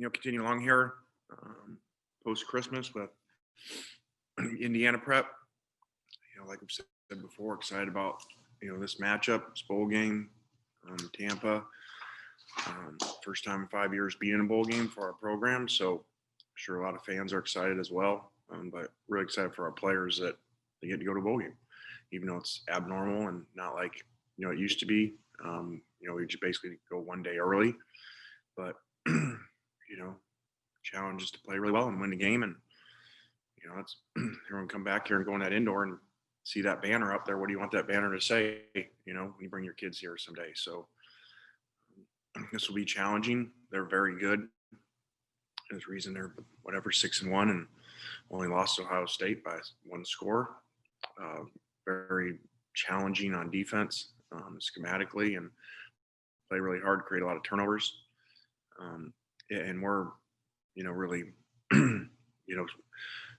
continue along here post Christmas with Indiana prep. Like I've said before, excited about this matchup, this bowl game, Tampa. First time in 5 years being in a bowl game for our program, so I'm sure a lot of fans are excited as well. But really excited for our players that they get to go to a bowl game, even though it's abnormal and not like it used to be. We just basically go one day early, but challenge is to play really well and win the game. And it's everyone come back here and go in that indoor and see that banner up there. What do you want that banner to say? When you bring your kids here someday. So this will be challenging. They're very good. There's a reason they're 6-1 and only lost to Ohio State by one score. Very challenging on defense, schematically, and play really hard, create a lot of turnovers. And we're, really,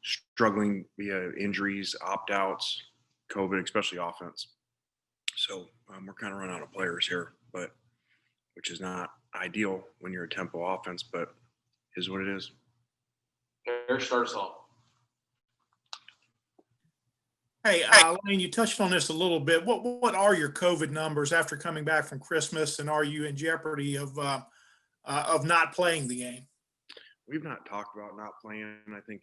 struggling via injuries, opt-outs, COVID, especially offense. So we're kind of running out of players here, but which is not ideal when you're a tempo offense, but is what it is. Eric, start us off. Hey, Lane, you touched on this a little bit. What are your COVID numbers after coming back from Christmas, and are you in jeopardy of not playing the game? We've not talked about not playing. I think,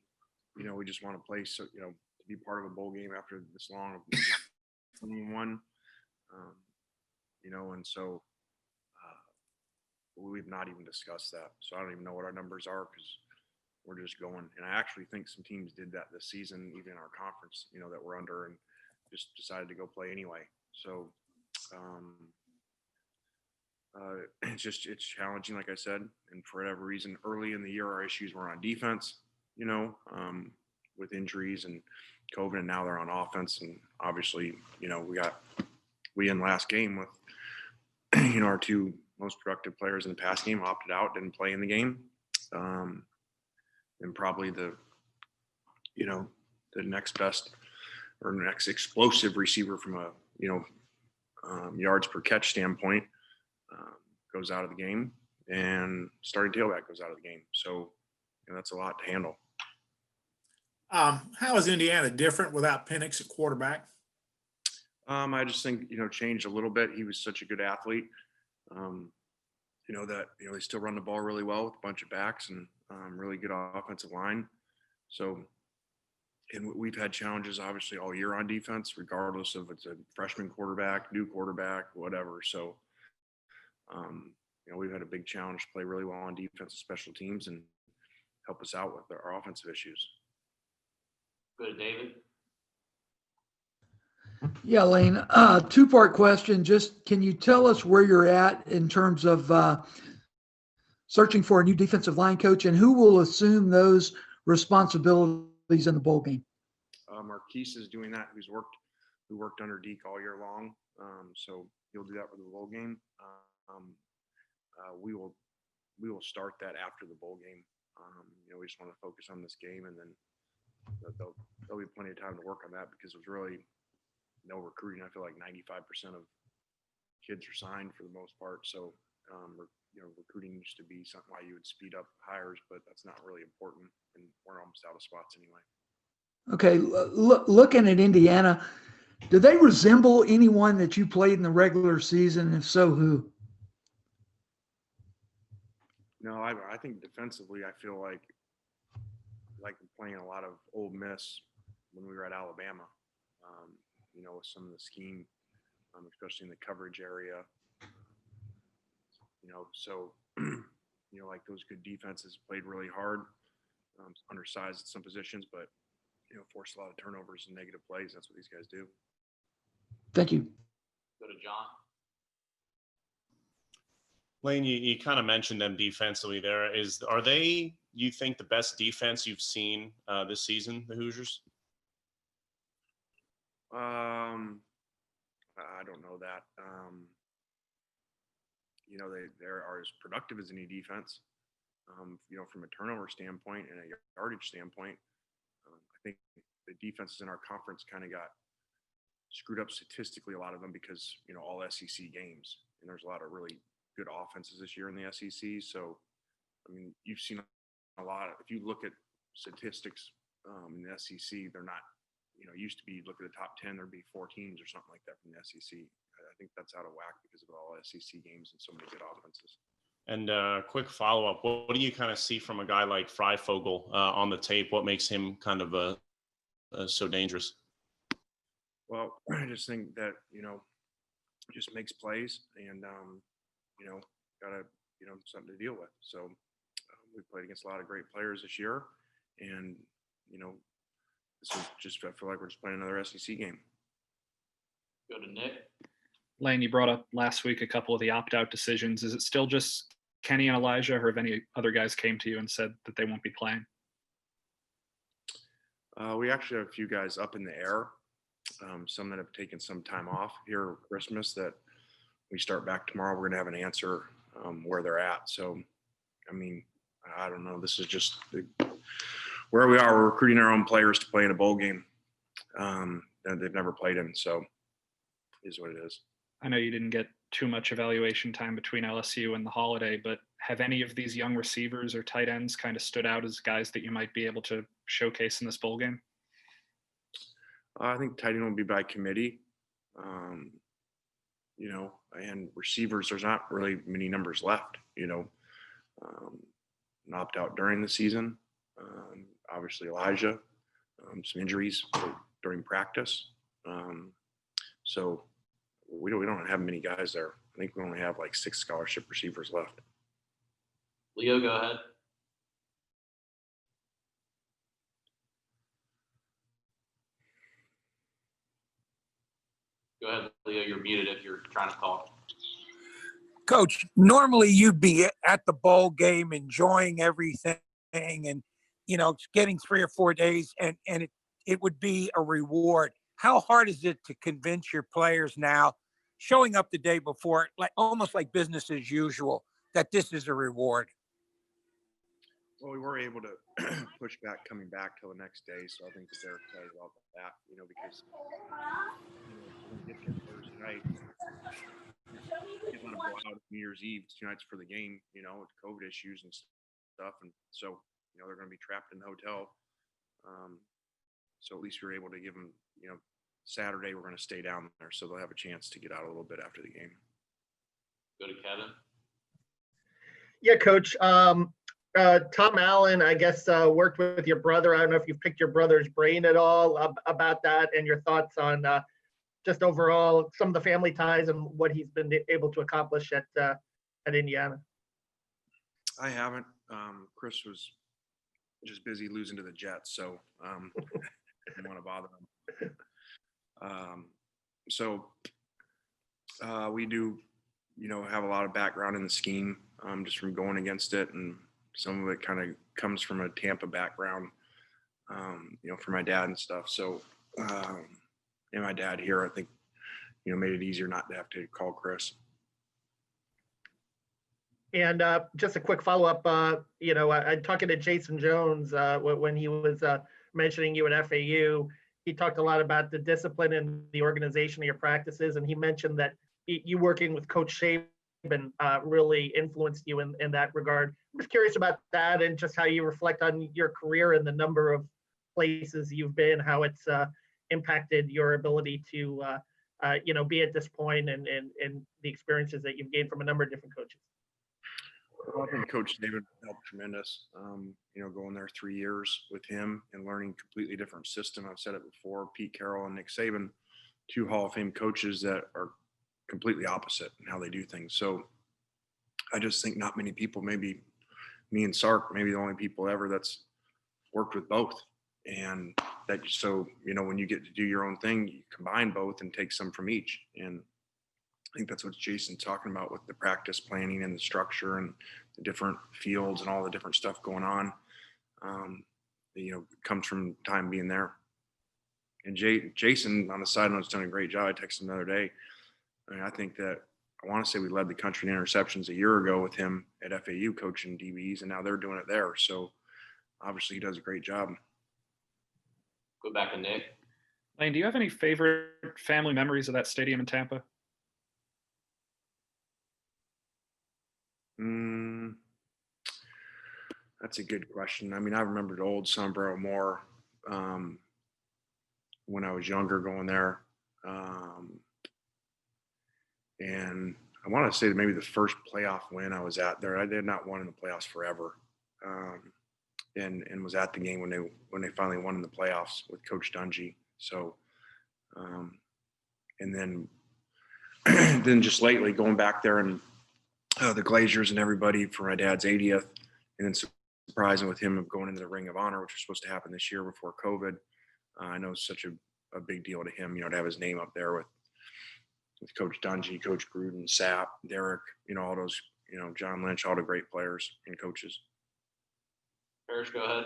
we just want to play, so to be part of a bowl game after this long of one, and so we've not even discussed that. So I don't even know what our numbers are because we're just going. And I actually think some teams did that this season, even in our conference, that we're under, and just decided to go play anyway. So it's challenging, like I said, and for whatever reason, early in the year, our issues were on defense, with injuries and COVID, and now they're on offense. And obviously, we in last game with, our two most productive players in the pass game opted out, didn't play in the game. And probably the next best or next explosive receiver from a, yards per catch standpoint goes out of the game, and starting tailback goes out of the game. So that's a lot to handle. How is Indiana different without Penix at quarterback? I just think, changed a little bit. He was such a good athlete. That, they still run the ball really well with a bunch of backs and really good offensive line. So, and we've had challenges obviously all year on defense, regardless of it's a freshman quarterback, new quarterback, whatever. So, we've had a big challenge to play really well on defense, special teams, and help us out with our offensive issues. Go to David. Yeah, Lane, two-part question. Just can you tell us where you're at in terms of searching for a new defensive line coach, and who will assume those responsibilities in the bowl game? Marquise is doing that. Who worked under Deke all year long. So he'll do that for the bowl game. We will start that after the bowl game. We just want to focus on this game, and then there'll be plenty of time to work on that because it was really no recruiting. I feel like 95% of kids are signed for the most part. So, recruiting used to be something why you would speed up hires, but that's not really important, and we're almost out of spots anyway. Okay, looking at Indiana, do they resemble anyone that you played in the regular season? If so, who? No, I think defensively, I feel like playing a lot of Ole Miss when we were at Alabama. With some of the scheme, especially in the coverage area. So, like those good defenses played really hard, undersized at some positions, but, forced a lot of turnovers and negative plays. That's what these guys do. Thank you. Go to John. Lane, you kind of mentioned them defensively there. Are they, you think, the best defense you've seen this season, the Hoosiers? I don't know that. They are as productive as any defense. From a turnover standpoint and a yardage standpoint, I think the defenses in our conference kind of got screwed up statistically, a lot of them, because, all SEC games, and there's a lot of really good offenses this year in the SEC. So, I mean, you've seen a lot of, if you look at statistics in the SEC, they're not, it used to be, look at the top 10, there'd be 4 teams or something like that from the SEC. I think that's out of whack because of all SEC games and so many good offenses. And quick follow-up, what do you kind of see from a guy like Freifogel on the tape? What makes him kind of so dangerous? Well, I just think that, just makes plays and, got to, something to deal with. So we played against a lot of great players this year. And, this is just, I feel like we're just playing another SEC game. Go to Nick. Lane, you brought up last week a couple of the opt-out decisions. Is it still just Kenny and Elijah, or have any other guys came to you and said that they won't be playing? We actually have a few guys up in the air, some that have taken some time off here at Christmas that we start back tomorrow. We're going to have an answer where they're at. So, I mean, I don't know. This is just where we are. We're recruiting our own players to play in a bowl game that they've never played in. So it is what it is. I know you didn't get too much evaluation time between LSU and the holiday, but have any of these young receivers or tight ends kind of stood out as guys that you might be able to showcase in this bowl game? I think tight end will be by committee. And receivers, there's not really many numbers left, an opt out during the season. Obviously Elijah, some injuries during practice. So we don't have many guys there. I think we only have like 6 scholarship receivers left. Leo, go ahead. Go ahead, Leo. You're muted if you're trying to talk. Coach, normally you'd be at the bowl game enjoying everything and, getting 3 or 4 days and it would be a reward. How hard is it to convince your players now, showing up the day before, like almost like business as usual, that this is a reward? Well, we were able to push back coming back till the next day. So I think that they're excited about that, because we're going to get there Thursday night. Didn't want to go out New Year's Eve, 2 nights for the game, with COVID issues and stuff. And so, they're going to be trapped in the hotel. So at least we were able to give them, Saturday we're going to stay down there. So they'll have a chance to get out a little bit after the game. Go to Kevin. Yeah, Coach. Tom Allen, I guess, worked with your brother. I don't know if you've picked your brother's brain at all about that and your thoughts on just overall some of the family ties and what he's been able to accomplish at Indiana. I haven't. Chris was just busy losing to the Jets, so I didn't want to bother him. We do, have a lot of background in the scheme, just from going against it, and some of it kind of comes from a Tampa background, for my dad and stuff. So, and my dad here, I think, made it easier not to have to call Chris. And just a quick follow-up, I'm talking to Jason Jones when he was mentioning you at FAU. He talked a lot about the discipline and the organization of your practices, and he mentioned that you working with Coach Saban really influenced you in that regard. I'm just curious about that and just how you reflect on your career and the number of places you've been, how it's impacted your ability to, be at this point and the experiences that you've gained from a number of different coaches. Well, I think Coach David helped tremendous, going there 3 years with him and learning completely different system. I've said it before, Pete Carroll and Nick Saban, 2 Hall of Fame coaches that are completely opposite in how they do things. So I just think not many people, maybe me and Sark, maybe the only people ever that's worked with both. And that, so, when you get to do your own thing, you combine both and take some from each. And I think that's what Jason's talking about with the practice planning and the structure and the different fields and all the different stuff going on. Comes from time being there. And Jason, on the side note, has done a great job. I texted him the other day. I think that I want to say we led the country in interceptions a year ago with him at FAU coaching DBs, and now they're doing it there. So obviously he does a great job. Go back to Nick. Lane, do you have any favorite family memories of that stadium in Tampa? That's a good question. I mean, I remember the old Sunboro more when I was younger going there. And I want to say that maybe the first playoff win I was at there, I did not won in the playoffs forever. And was at the game when they finally won in the playoffs with Coach Dungy. So, and then then just lately going back there and the Glaziers and everybody for my dad's 80th, and then surprising with him of going into the Ring of Honor, which was supposed to happen this year before COVID. I know it's such a big deal to him, to have his name up there with Coach Dungy, Coach Gruden, Sapp, Derek, all those, John Lynch, all the great players and coaches. Parrish, go ahead.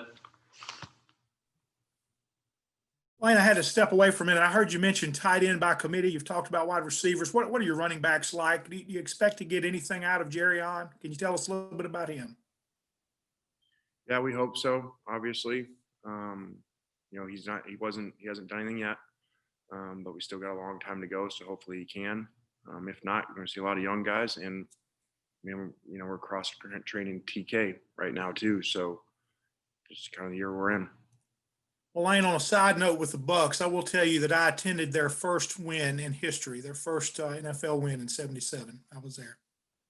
Lane, I had to step away for a minute. I heard you mention tight end by committee. You've talked about wide receivers. What are your running backs like? Do you expect to get anything out of Jerry on? Can you tell us a little bit about him? Yeah, we hope so. Obviously, he hasn't done anything yet, but we still got a long time to go. So hopefully he can. If not, you're going to see a lot of young guys, and we're cross training TK right now too. So it's kind of the year we're in. Well, Lane, on a side note with the Bucks, I will tell you that I attended their first win in history, their first NFL win in '77. I was there.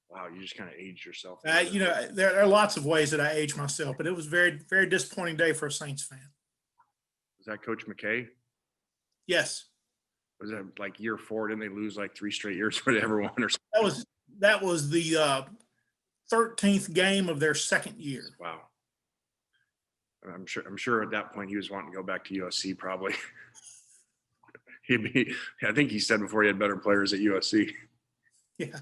Wow, you just kind of aged yourself. There are lots of ways that I age myself, but it was a very, very disappointing day for a Saints fan. Was that Coach McKay? Yes. Was that like year 4? Didn't they lose like 3 straight years where they ever won or something? That was the 13th game of their second year. Wow. I'm sure at that point he was wanting to go back to USC probably. I think he said before he had better players at USC. Yeah.